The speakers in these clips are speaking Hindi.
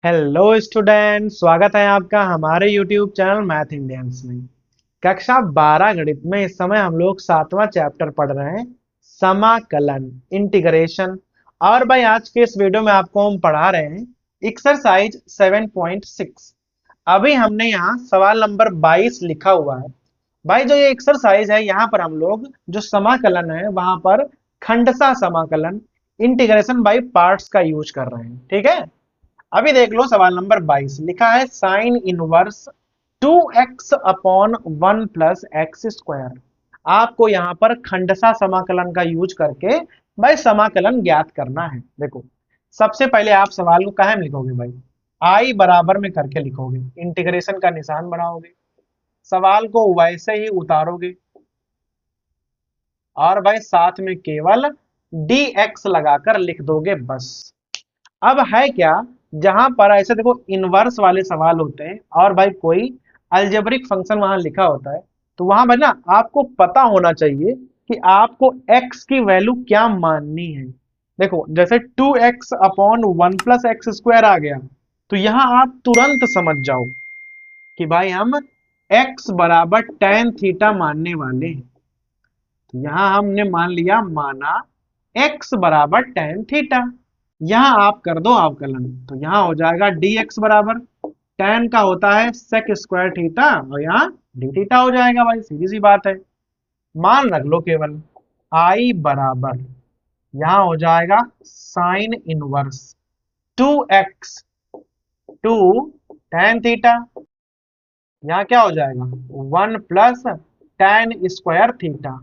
हेलो स्टूडेंट, स्वागत है आपका हमारे यूट्यूब चैनल मैथ इंडियंस में। कक्षा 12 गणित में इस समय हम लोग 7वां चैप्टर पढ़ रहे हैं, समाकलन, इंटीग्रेशन। और भाई आज के इस वीडियो में आपको हम पढ़ा रहे हैं एक्सरसाइज 7.6। अभी हमने यहाँ सवाल नंबर 22 लिखा हुआ है। भाई जो ये एक्सरसाइज है, यहाँ पर हम लोग जो समाकलन है वहां पर खंडशः समाकलन, इंटीग्रेशन बाई पार्ट्स का यूज कर रहे हैं। ठीक है, अभी देख लो सवाल नंबर 22 लिखा है sine inverse 2x upon 1 plus x square. आपको यहाँ पर खंडशः समाकलन का यूज करके भाई समाकलन ज्ञात करना है। देखो, सबसे पहले आप सवाल को कहाँ में लिखोगे भाई, आई बराबर में करके लिखोगे, इंटीग्रेशन का निशान बनाओगे, सवाल को वैसे ही उतारोगे और भाई साथ में केवल dx लगाकर लिख दोगे बस। अब है क्या, जहां पर ऐसे देखो इनवर्स वाले सवाल होते हैं और भाई कोई अलजेब्रिक फंक्शन वहां लिखा होता है, तो वहां भाई ना आपको पता होना चाहिए कि आपको x की वैल्यू क्या माननी है। देखो जैसे 2x upon 1 plus x square आ गया, तो यहां आप तुरंत समझ जाओ कि भाई हम x बराबर tan थीटा मानने वाले हैं। तो यहां हमने मान लिया, माना x बराबर tan थीटा। यहां आप कर दो अवकलन, तो यहां हो जाएगा dx बराबर tan का होता है sec स्क्वायर थीटा और यहाँ d थीटा हो जाएगा। भाई सीधी सी बात है, मान रख लो केवल I बराबर यहां हो जाएगा sine inverse 2x 2 tan theta, यहाँ क्या हो जाएगा 1 प्लस tan स्क्वायर थीटा,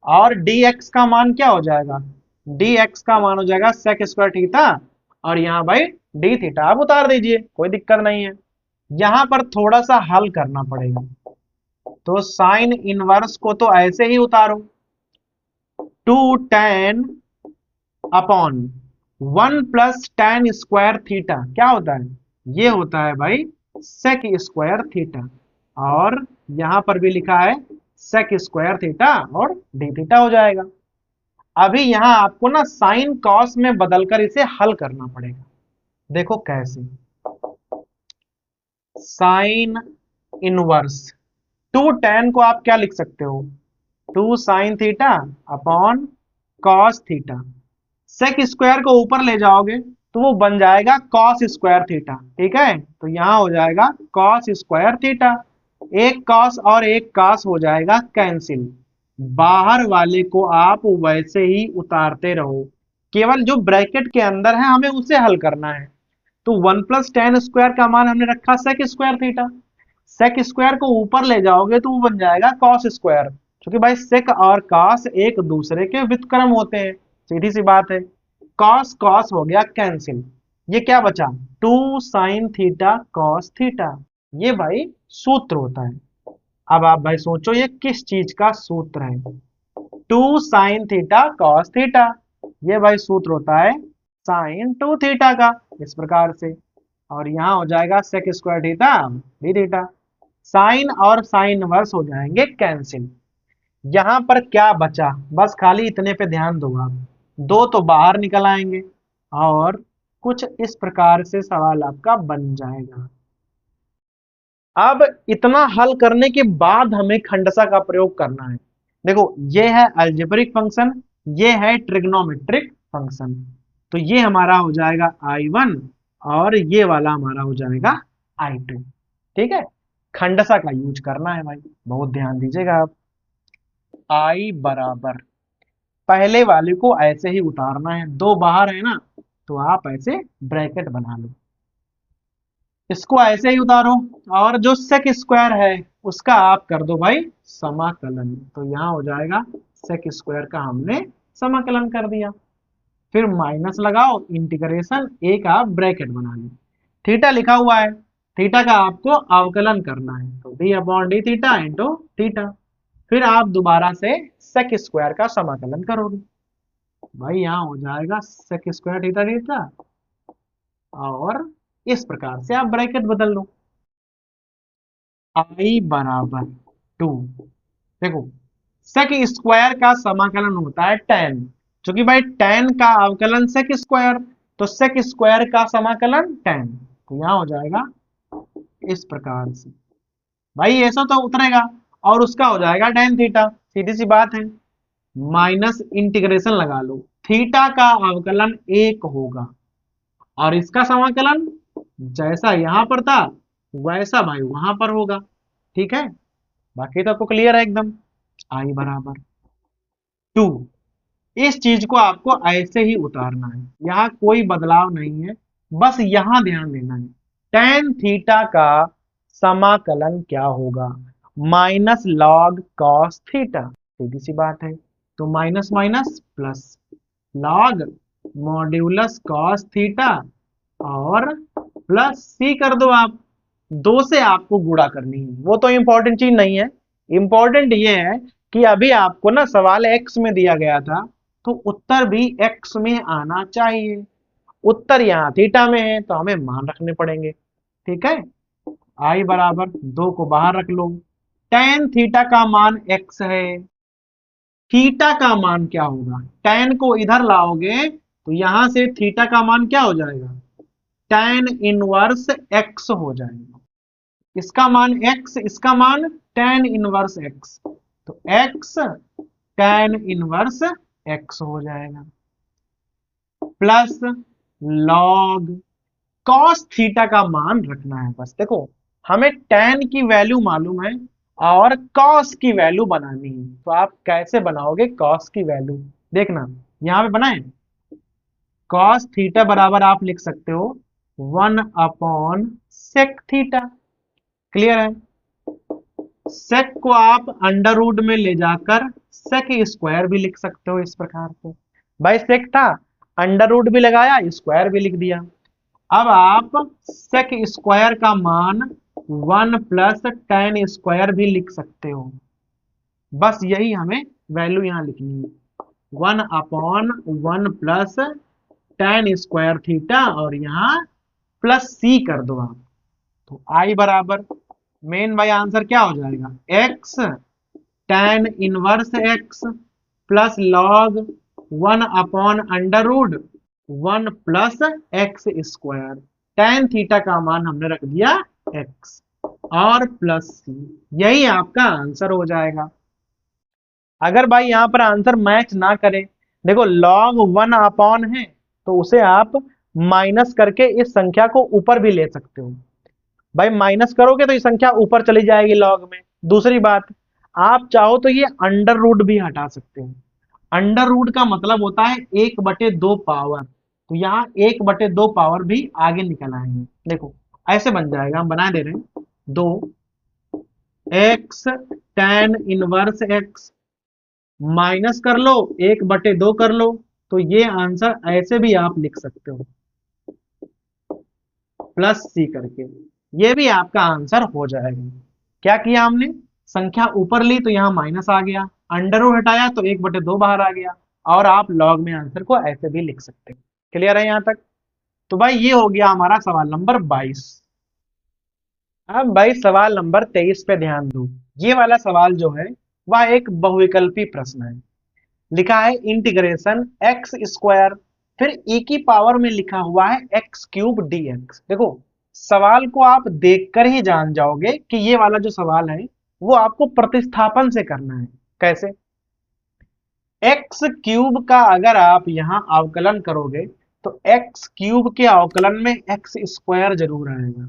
और dx का मान क्या हो जाएगा, dx का मान हो जाएगा sec स्क्वायर थीटा और यहाँ भाई d थीटा आप उतार दीजिए, कोई दिक्कत नहीं है। यहाँ पर थोड़ा सा हल करना पड़ेगा, तो साइन इनवर्स को तो ऐसे ही उतारो, 2 tan upon 1 plus tan square theta क्या होता है, ये होता है भाई sec स्क्वायर थीटा, और यहां पर भी लिखा है sec स्क्वायर थीटा और d थीटा हो जाएगा। अभी यहां आपको ना साइन कॉस में बदलकर इसे हल करना पड़ेगा। देखो कैसे, साइन इनवर्स 2 tan को आप क्या लिख सकते हो, 2 sine theta upon cos theta, sec square को ऊपर ले जाओगे तो वो बन जाएगा कॉस स्क्वायर थीटा। ठीक है, तो यहां हो जाएगा कॉस स्क्वायर थीटा, एक कॉस और एक कॉस हो जाएगा कैंसिल, बाहर वाले को आप वैसे ही उतारते रहो, केवल जो ब्रैकेट के अंदर है हमें उसे हल करना है। तो 1 प्लस टेन स्क्वायर का मान हमने रखा sec square theta, sec square को ऊपर ले जाओगे तो वो बन जाएगा कॉस स्क्वायर, क्योंकि भाई सेक और कॉस एक दूसरे के व्युत्क्रम होते हैं, सीधी सी बात है। कॉस कॉस हो गया कैंसिल, ये क्या बचा 2 साइन थीटा कॉस थीटा, ये भाई सूत्र होता है। अब आप भाई सोचो ये किस चीज का सूत्र है, 2 साइन थीटा कॉस थीटा, ये भाई सूत्र होता है साइन 2 थीटा का, इस प्रकार से। और यहां हो जाएगा sec square theta D theta, sine और साइन वर्स हो जाएंगे कैंसिल। यहां पर क्या बचा, बस खाली इतने पे ध्यान दो आप, दो तो बाहर निकल आएंगे और कुछ इस प्रकार से सवाल आपका बन जाएगा। अब इतना हल करने के बाद हमें खंडशः का प्रयोग करना है। देखो ये है अलजेब्रिक फंक्शन, ये है ट्रिग्नोमेट्रिक फंक्शन, तो ये हमारा हो जाएगा I1 और ये वाला हमारा हो जाएगा I2। ठीक है, खंडशः का यूज करना है भाई, बहुत ध्यान दीजिएगा आप। I बराबर पहले वाले को ऐसे ही उतारना है, दो बाहर है ना, तो आप ऐसे ब्रैकेट बना लो, इसको ऐसे ही उतारो, और जो सेक स्क्वायर है उसका आप कर दो भाई समाकलन, तो यहां हो जाएगा सेक स्क्वायर का हमने समाकलन कर दिया। फिर माइनस लगाओ, इंटीग्रेशन एक आप ब्रैकेट बना लो, थीटा लिखा हुआ है, थीटा का आपको अवकलन करना है, तो D upon D theta into theta. फिर आप दोबारा से सेक स्क्वायर का समाकलन करोगे, भाई यहाँ हो जाएगा सेक स्क्वायर थीटा थीटा, और इस प्रकार से आप ब्रैकेट बदल लो, आई बराबर 2। देखो सेक स्क्वायर का समाकलन होता है tan, क्योंकि भाई tan का अवकलन सेक स्क्वायर, तो सेक स्क्वायर का समाकलन tan। तो यहाँ हो जाएगा इस प्रकार से। भाई ऐसा तो उतरेगा और उसका हो जाएगा tan थीटा, सीधी सी बात है। माइनस इंटीग्रेशन लगा लो, थीटा का अवकलन 1 होगा और इसका समाकलन जैसा यहां पर था वैसा भाई वहां पर होगा। ठीक है, बाकी तो आपको क्लियर है एकदम। आई बराबर 2, इस चीज को आपको ऐसे ही उतारना है, यहाँ कोई बदलाव नहीं है, बस यहां ध्यान देना है। tan थीटा का समाकलन क्या होगा, माइनस लॉग कॉस थीटा, सीधी सी बात है। तो minus minus plus, log modulus cos theta और प्लस सी कर दो आप। दो से आपको गुणा करनी है, वो तो इंपॉर्टेंट चीज नहीं है। इंपॉर्टेंट ये है कि अभी आपको ना सवाल एक्स में दिया गया था, तो उत्तर भी एक्स में आना चाहिए। उत्तर यहाँ थीटा में है तो हमें मान रखने पड़ेंगे। ठीक है, आई बराबर 2 को बाहर रख लो। tan थीटा का मान x है, थीटा का मान क्या होगा, tan को इधर लाओगे तो यहां से थीटा का मान क्या हो जाएगा, tan इनवर्स x हो जाएगा। इसका मान x, इसका मान tan इनवर्स x, तो x tan इनवर्स x हो जाएगा प्लस लॉग कॉस थीटा का मान रखना है। बस देखो, हमें tan की वैल्यू मालूम है और cos की वैल्यू बनानी है, तो आप कैसे बनाओगे cos की वैल्यू, देखना यहां पे बनाए। cos थीटा बराबर आप लिख सकते हो 1 अपॉन sec थीटा। क्लियर है, sec को आप अंडर रूट में ले जाकर sec स्क्वायर भी लिख सकते हो इस प्रकार से। भाई sec था, अंडर रूट भी लगाया, स्क्वायर भी लिख दिया। अब आप sec स्क्वायर का मान 1 प्लस tan स्क्वायर भी लिख सकते हो। बस यही हमें वैल्यू यहाँ लिखनी है, 1 upon 1 plus tan square theta और यहाँ प्लस सी कर दो आप। तो आई बराबर मेन भाई आंसर क्या हो जाएगा, x tan inverse x plus log 1 upon under root 1 plus x square. tan theta का मान हमने रख दिया x और प्लस सी, यही आपका आंसर हो जाएगा। अगर भाई यहां पर आंसर मैच ना करे, देखो log 1 अपॉन है तो उसे आप माइनस करके इस संख्या को ऊपर भी ले सकते हो। भाई माइनस करोगे तो ये संख्या ऊपर चली जाएगी लॉग में। दूसरी बात, आप चाहो तो ये अंडर रूट भी हटा सकते हो। अंडर रूट का मतलब होता है 1/2 पावर, तो यहाँ 1/2 पावर भी आगे निकल आएंगे। देखो ऐसे बन जाएगा, हम बना दे रहे हैं 2 x tan inverse x minus कर लो 1/2 कर लो, तो ये आंसर ऐसे भी आप लिख सकते हो प्लस सी करके, ये भी आपका आंसर हो जाएगा। क्या किया हमने, संख्या ऊपर ली तो यहाँ माइनस आ गया, अंडर रूट हटाया तो 1/2 बाहर आ गया, और आप लॉग में आंसर को ऐसे भी लिख सकते हैं। क्लियर है यहाँ तक। तो भाई ये हो गया हमारा सवाल नंबर 22। अब भाई सवाल नंबर 23 पे ध्यान दो। ये वाला सवाल जो है वह एक बहुविकल्पी प्रश्न है। लिखा है इंटीग्रेशन एक्स स्क्वायर, फिर e की पावर में लिखा हुआ है एक्स क्यूब dx। देखो सवाल को आप देखकर ही जान जाओगे कि ये वाला जो सवाल है वो आपको प्रतिस्थापन से करना है। कैसे, एक्स क्यूब का अगर आप यहां अवकलन करोगे तो एक्स क्यूब के अवकलन में एक्स स्क्वायर जरूर आएगा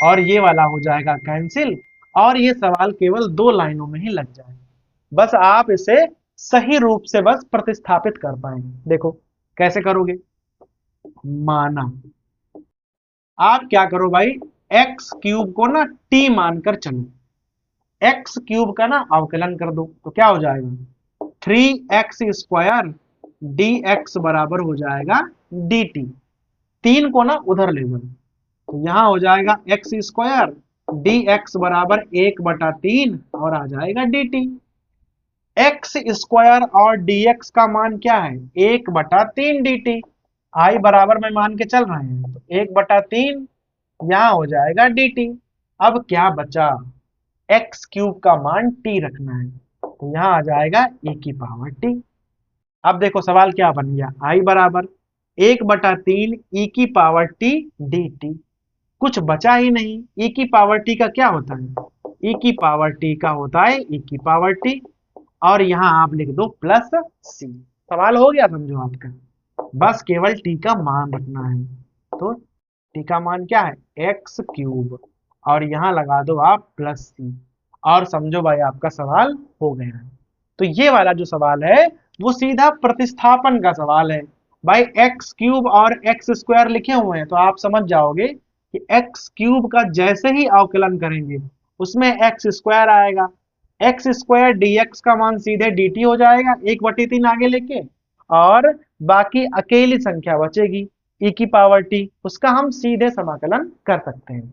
और ये वाला हो जाएगा कैंसिल, और ये सवाल केवल 2 लाइनों में ही लग जाएगा। बस आप इसे सही रूप से बस प्रतिस्थापित कर पाएंगे। देखो कैसे करोगे, माना आप क्या करो भाई, एक्स क्यूब को ना टी मानकर चलो, एक्स क्यूब का ना अवकलन कर दो तो क्या हो जाएगा 3x स्क्वायर dx बराबर हो जाएगा dt। 3 को ना उधर ले जाओ तो यहां हो जाएगा एक्स स्क्वायर dx बराबर 1/3 और आ जाएगा dt। एक्स स्क्वायर और dx का मान क्या है 1/3 dt। आई बराबर में मान के चल रहे हैं तो 1/3 यहां हो जाएगा dt। अब क्या बचा, एक्स क्यूब का मान t रखना है तो यहां आ जाएगा e की पावर t। अब देखो सवाल क्या बन गया, आई बराबर 1/3 e की पावर t dt। कुछ बचा ही नहीं। e की पावर t का क्या होता है? e की पावर t का होता है e की पावर t, और यहाँ आप लिख दो प्लस c। सवाल हो गया समझो आपका, बस केवल t का मान रखना है। तो t का मान क्या है? एक्स क्यूब, और यहाँ लगा दो आप प्लस c, और समझो भाई आपका सवाल हो गया है। तो ये वाला जो सवाल है वो सीधा प्रतिस्थापन का सवाल है भाई। एक्स क्यूब और एक्स स्क्वायर लिखे हुए हैं तो आप समझ जाओगे कि एक्स क्यूब का जैसे ही अवकलन करेंगे उसमें एक्स स्क्वायर आएगा, एक्स स्क्वायर डीएक्स का मान सीधे dt हो जाएगा 1/3 आगे लेके, और बाकी अकेली संख्या बचेगी e की पावर t, उसका हम सीधे समाकलन कर सकते हैं।